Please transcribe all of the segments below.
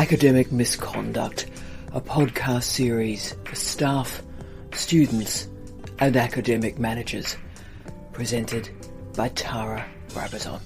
Academic Misconduct, a podcast series for staff, students and academic managers, presented by Tara Brabazon.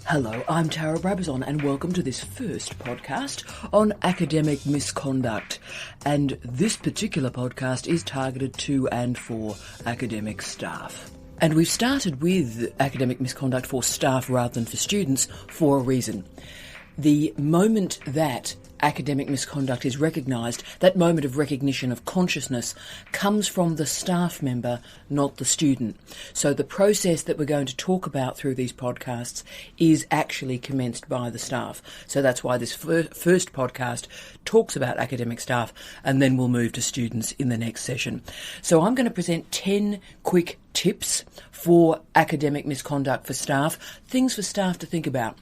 Hello, I'm Tara Brabazon and welcome to this first podcast on academic misconduct. And this particular podcast is targeted to and for academic staff. And we've started with academic misconduct for staff rather than for students for a reason. The moment that academic misconduct is recognised, that moment of recognition of consciousness comes from the staff member, not the student. So the process that we're going to talk about through these podcasts is actually commenced by the staff. So that's why this first podcast talks about academic staff, and then we'll move to students in the next session. So I'm going to present 10 quick tips for academic misconduct for staff, things for staff to think about.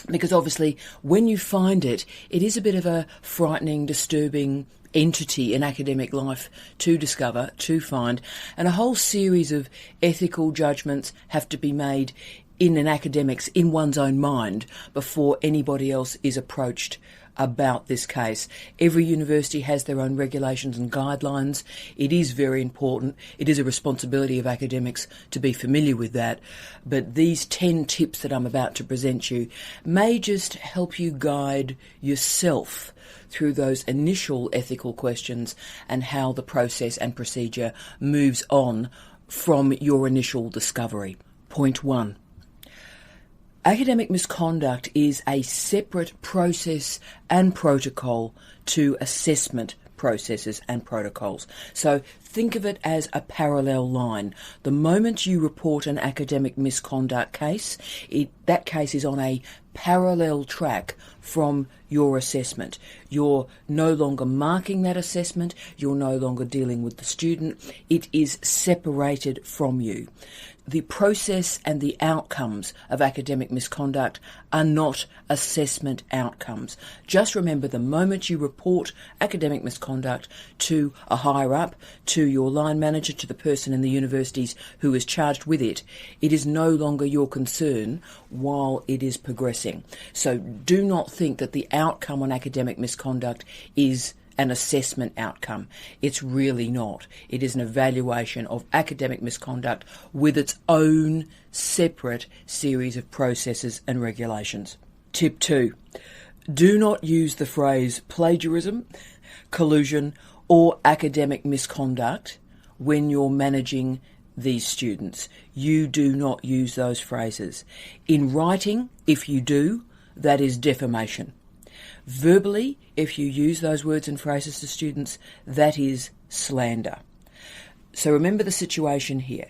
Because obviously, when you find it, it is a bit of a frightening, disturbing entity in academic life to discover, to find, and a whole series of ethical judgments have to be made in an academic's, in one's own mind, before anybody else is approached about this case. Every university has their own regulations and guidelines. It is very important. It is a responsibility of academics to be familiar with that. But these 10 tips that I'm about to present you may just help you guide yourself through those initial ethical questions and how the process and procedure moves on from your initial discovery. Point 1. Academic misconduct is a separate process and protocol to assessment processes and protocols. So think of it as a parallel line. The moment you report an academic misconduct case, that case is on a parallel track from your assessment. You're no longer marking that assessment. You're no longer dealing with the student. It is separated from you. The process and the outcomes of academic misconduct are not assessment outcomes. Just remember, the moment you report academic misconduct to a higher up, to your line manager, to the person in the universities who is charged with it, it is no longer your concern while it is progressing. So do not think that the outcome on academic misconduct is an assessment outcome. It's really not. It is an evaluation of academic misconduct with its own separate series of processes and regulations. Tip 2. Do not use the phrase plagiarism, collusion, or academic misconduct when you're managing these students. You do not use those phrases. In writing, if you do, that is defamation. Verbally, if you use those words and phrases to students, that is slander. So remember the situation here.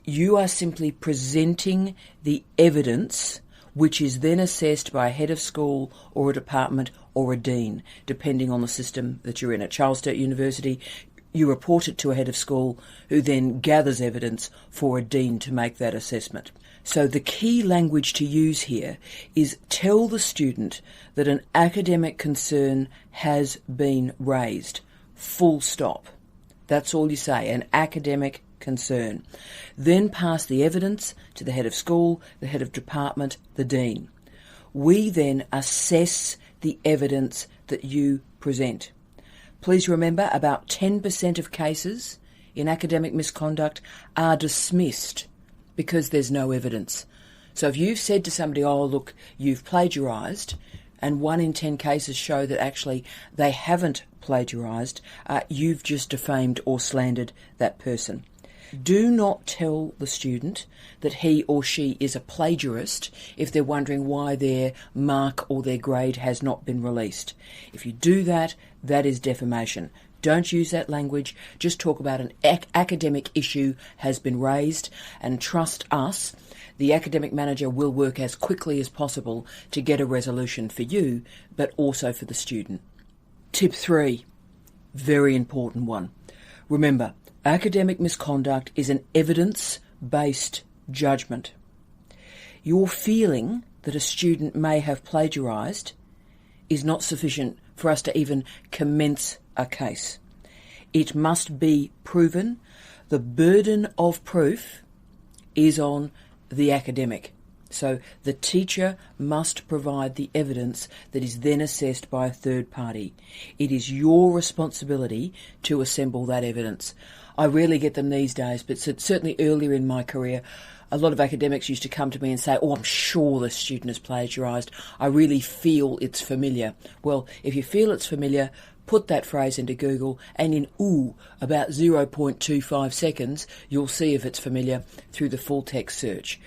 You are simply presenting the evidence which is then assessed by a head of school or a department or a dean, depending on the system that you're in. At Charles Sturt University, you report it to a head of school who then gathers evidence for a dean to make that assessment. So the key language to use here is tell the student that an academic concern has been raised. Full stop. That's all you say, an academic concern. Then pass the evidence to the head of school, the head of department, the dean. We then assess the evidence that you present. Please remember, about 10% of cases in academic misconduct are dismissed because there's no evidence. So if you've said to somebody, oh, look, you've plagiarised, and 1 in 10 cases show that actually they haven't plagiarised, you've just defamed or slandered that person. Do not tell the student that he or she is a plagiarist if they're wondering why their mark or their grade has not been released. If you do that, that is defamation. Don't use that language. Just talk about an academic issue has been raised, and trust us, the academic manager will work as quickly as possible to get a resolution for you, but also for the student. Tip 3, very important one. Remember, academic misconduct is an evidence-based judgment. Your feeling that a student may have plagiarised is not sufficient for us to even commence a case. It must be proven. the burden of proof is on the academic. So the teacher must provide the evidence that is then assessed by a third party. It is your responsibility to assemble that evidence. I rarely get them these days, but certainly earlier in my career, a lot of academics used to come to me and say, I'm sure the student has plagiarised. I really feel it's familiar. Well, if you feel it's familiar, put that phrase into Google, and in about 0.25 seconds, you'll see if it's familiar through the full text search.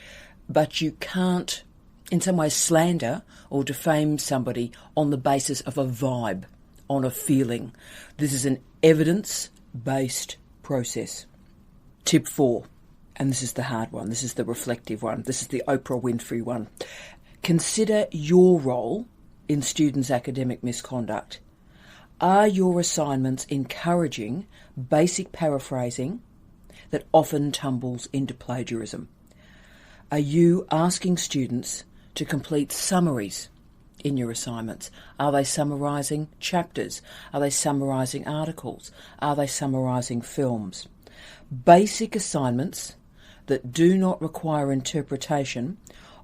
But you can't, in some way, slander or defame somebody on the basis of a vibe, on a feeling. This is an evidence-based process. Tip 4, and this is the hard one, this is the reflective one, this is the Oprah Winfrey one. Consider your role in students' academic misconduct. Are your assignments encouraging basic paraphrasing that often tumbles into plagiarism? Are you asking students to complete summaries in your assignments? Are they summarising chapters? Are they summarising articles? Are they summarising films? Basic assignments that do not require interpretation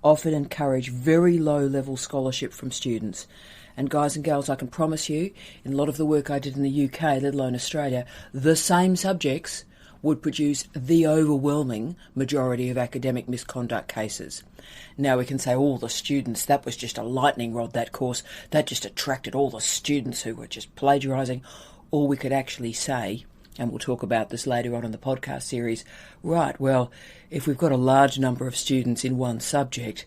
often encourage very low-level scholarship from students. And guys and girls, I can promise you, in a lot of the work I did in the UK, let alone Australia, the same subjects would produce the overwhelming majority of academic misconduct cases. Now we can say, the students, that was just a lightning rod, that course, that just attracted all the students who were just plagiarising. Or we could actually say, and we'll talk about this later on in the podcast series, right, well, if we've got a large number of students in one subject,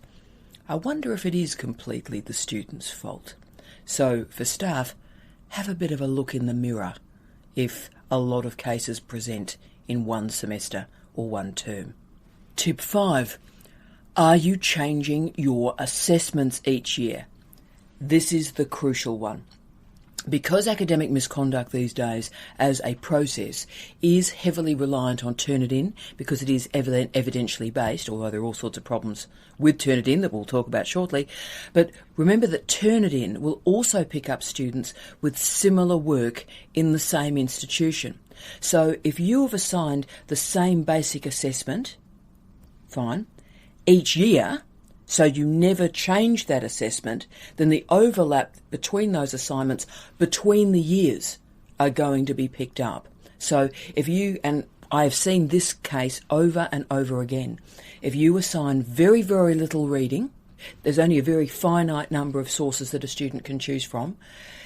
I wonder if it is completely the student's fault. So for staff, have a bit of a look in the mirror if a lot of cases present in one semester or one term. Tip 5, are you changing your assessments each year? This is the crucial one. Because academic misconduct these days as a process is heavily reliant on Turnitin, because it is evidentially based, although there are all sorts of problems with Turnitin that we'll talk about shortly. But remember that Turnitin will also pick up students with similar work in the same institution. So if you have assigned the same basic assessment, fine, each year, so you never change that assessment, then the overlap between those assignments between the years are going to be picked up. So if you, and I have seen this case over and over again, if you assign very, very little reading, there's only a very finite number of sources that a student can choose from.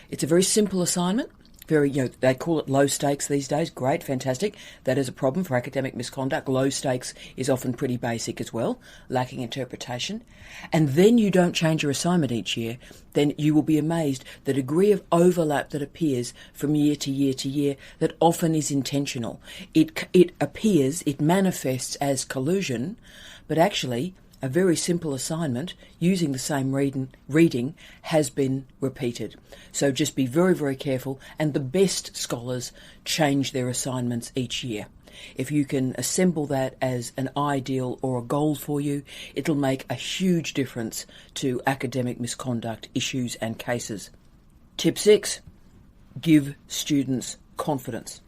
It's a very simple assignment. They call it low stakes these days. Great, fantastic. That is a problem for academic misconduct. Low stakes is often pretty basic as well, lacking interpretation. And then you don't change your assignment each year, then you will be amazed the degree of overlap that appears from year to year to year that often is intentional. It appears, it manifests as collusion, but actually a very simple assignment using the same reading has been repeated. So just be very, very careful, and the best scholars change their assignments each year. If you can assemble that as an ideal or a goal for you, it'll make a huge difference to academic misconduct issues and cases. Tip 6, give students confidence.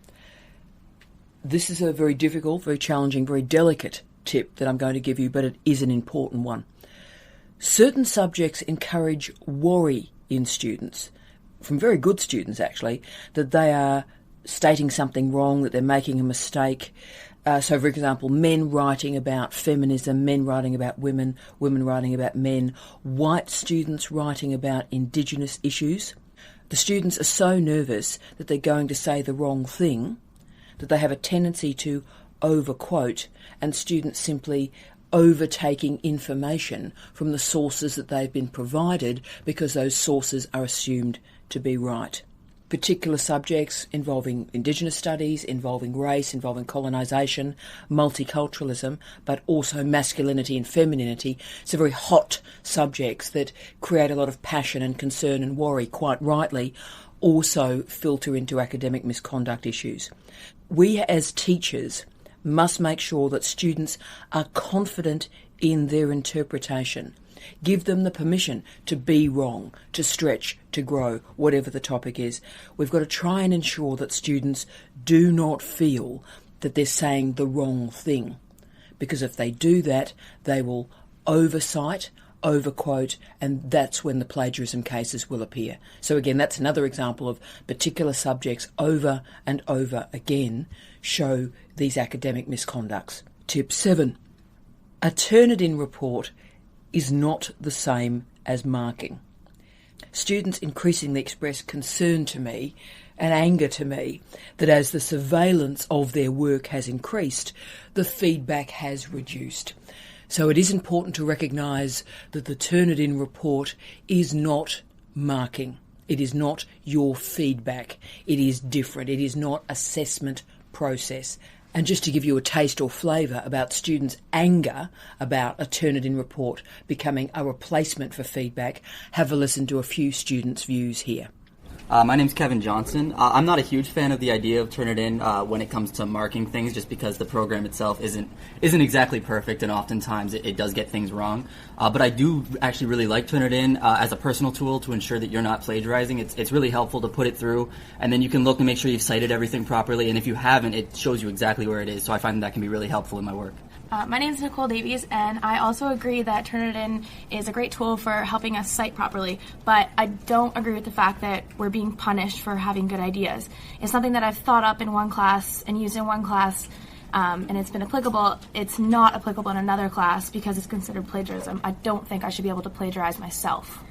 This is a very difficult, very challenging, very delicate tip that I'm going to give you, but it is an important one. Certain subjects encourage worry in students, from very good students actually, that they are stating something wrong, that they're making a mistake. So for example, men writing about feminism, men writing about women, women writing about men, white students writing about Indigenous issues. The students are so nervous that they're going to say the wrong thing that they have a tendency to overquote, and students simply overtaking information from the sources that they've been provided because those sources are assumed to be right. Particular subjects involving Indigenous studies, involving race, involving colonisation, multiculturalism, but also masculinity and femininity. So very hot subjects that create a lot of passion and concern and worry, quite rightly, also filter into academic misconduct issues. We as teachers must make sure that students are confident in their interpretation. Give them the permission to be wrong, to stretch, to grow, whatever the topic is. We've got to try and ensure that students do not feel that they're saying the wrong thing. Because if they do that, they will oversight, overquote, and that's when the plagiarism cases will appear. So again, that's another example of particular subjects over and over again show these academic misconducts. Tip 7. A Turnitin report is not the same as marking. Students increasingly express concern to me and anger to me that as the surveillance of their work has increased, the feedback has reduced. So it is important to recognise that the Turnitin report is not marking. It is not your feedback. It is different. It is not assessment process. And just to give you a taste or flavour about students' anger about a Turnitin report becoming a replacement for feedback, have a listen to a few students' views here. My name's Kevin Johnson. I'm not a huge fan of the idea of Turnitin when it comes to marking things, just because the program itself isn't exactly perfect, and oftentimes it does get things wrong. But I do actually really like Turnitin as a personal tool to ensure that you're not plagiarizing. It's really helpful to put it through, and then you can look and make sure you've cited everything properly, and if you haven't, it shows you exactly where it is. So I find that can be really helpful in my work. My name is Nicole Davies, and I also agree that Turnitin is a great tool for helping us cite properly, but I don't agree with the fact that we're being punished for having good ideas. It's something that I've thought up in one class and used in one class, and it's been applicable. It's not applicable in another class because it's considered plagiarism. I don't think I should be able to plagiarize myself.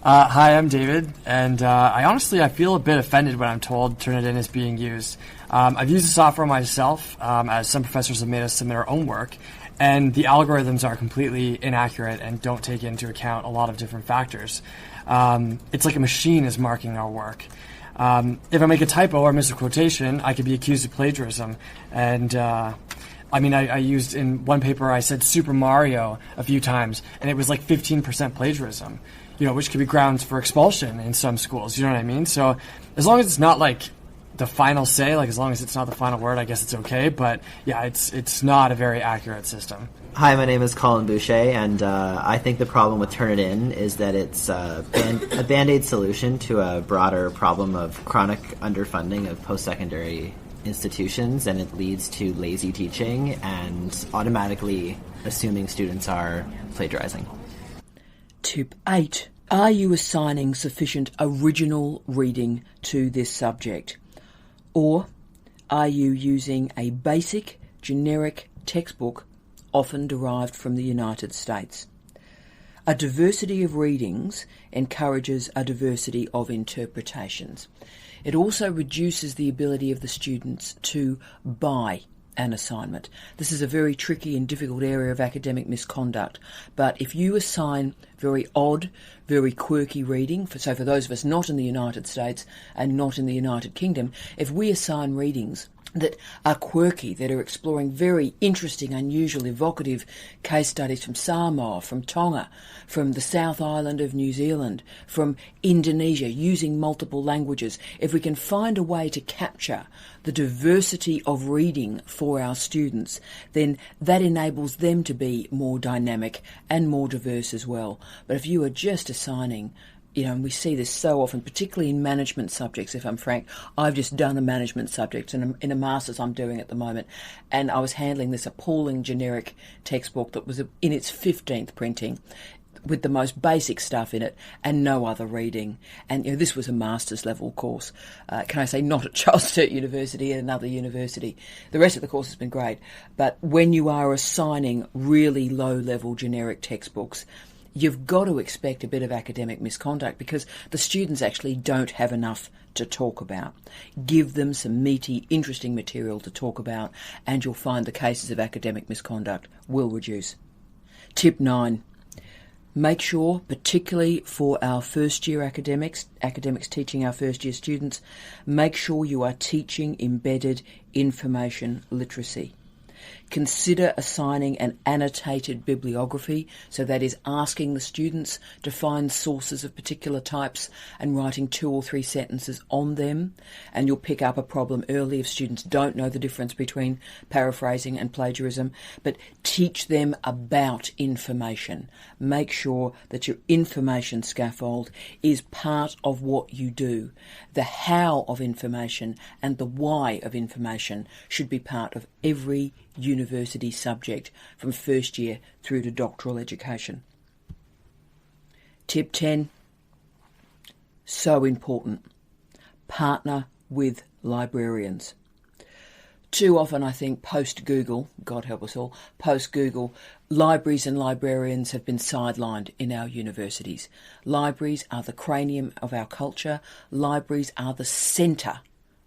Hi, I'm David, and I feel a bit offended when I'm told Turnitin is being used. I've used the software myself, as some professors have made us submit our own work, and the algorithms are completely inaccurate and don't take into account a lot of different factors. It's like a machine is marking our work. If I make a typo or miss a quotation, I could be accused of plagiarism, and I used in one paper, I said Super Mario a few times, and it was like 15% plagiarism. Which could be grounds for expulsion in some schools, you know what I mean? So as long as it's not like the final say, like as long as it's not the final word, I guess it's okay. But yeah, it's not a very accurate system. Hi, my name is Colin Boucher, and I think the problem with Turnitin is that it's a Band-Aid solution to a broader problem of chronic underfunding of post-secondary institutions, and it leads to lazy teaching and automatically assuming students are plagiarizing. Tip 8. Are you assigning sufficient original reading to this subject? Or are you using a basic, generic textbook, often derived from the United States? A diversity of readings encourages a diversity of interpretations. It also reduces the ability of the students to buy an assignment. This is a very tricky and difficult area of academic misconduct, but if you assign very odd, very quirky reading, so for those of us not in the United States and not in the United Kingdom, if we assign readings that are quirky, that are exploring very interesting, unusual, evocative case studies from Samoa, from Tonga, from the South Island of New Zealand, from Indonesia, using multiple languages. If we can find a way to capture the diversity of reading for our students, then that enables them to be more dynamic and more diverse as well. But if you are just assigning, and we see this so often, particularly in management subjects, if I'm frank. I've just done a management subject in a master's I'm doing at the moment, and I was handling this appalling generic textbook that was in its 15th printing, with the most basic stuff in it and no other reading. And this was a master's level course. Can I say not at Charles Sturt University, at another university. The rest of the course has been great. But when you are assigning really low-level generic textbooks, you've got to expect a bit of academic misconduct because the students actually don't have enough to talk about. Give them some meaty, interesting material to talk about, and you'll find the cases of academic misconduct will reduce. Tip 9. Make sure, particularly for our first-year academics teaching our first-year students, make sure you are teaching embedded information literacy. Consider assigning an annotated bibliography, so that is asking the students to find sources of particular types and writing 2 or 3 sentences on them, and you'll pick up a problem early if students don't know the difference between paraphrasing and plagiarism. But teach them about information. Make sure that your information scaffold is part of what you do. The how of information and the why of information should be part of every university subject from first year through to doctoral education. Tip 10, so important, partner with librarians. Too often, I think, post-Google, God help us all, post-Google, libraries and librarians have been sidelined in our universities. Libraries are the cranium of our culture. Libraries are the centre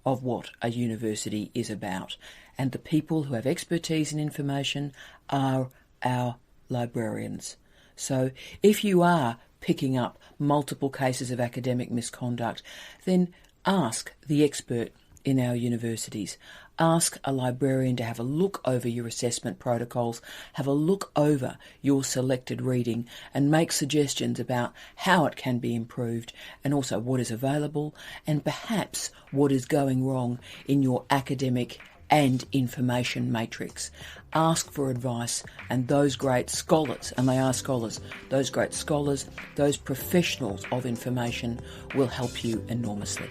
of what a university is about. And the people who have expertise in information are our librarians. So if you are picking up multiple cases of academic misconduct, then ask the expert in our universities. Ask a librarian to have a look over your assessment protocols, have a look over your selected reading, and make suggestions about how it can be improved, and also what is available, and perhaps what is going wrong in your academic and information matrix. Ask for advice, and those great scholars, and they are scholars, those great scholars, those professionals of information will help you enormously.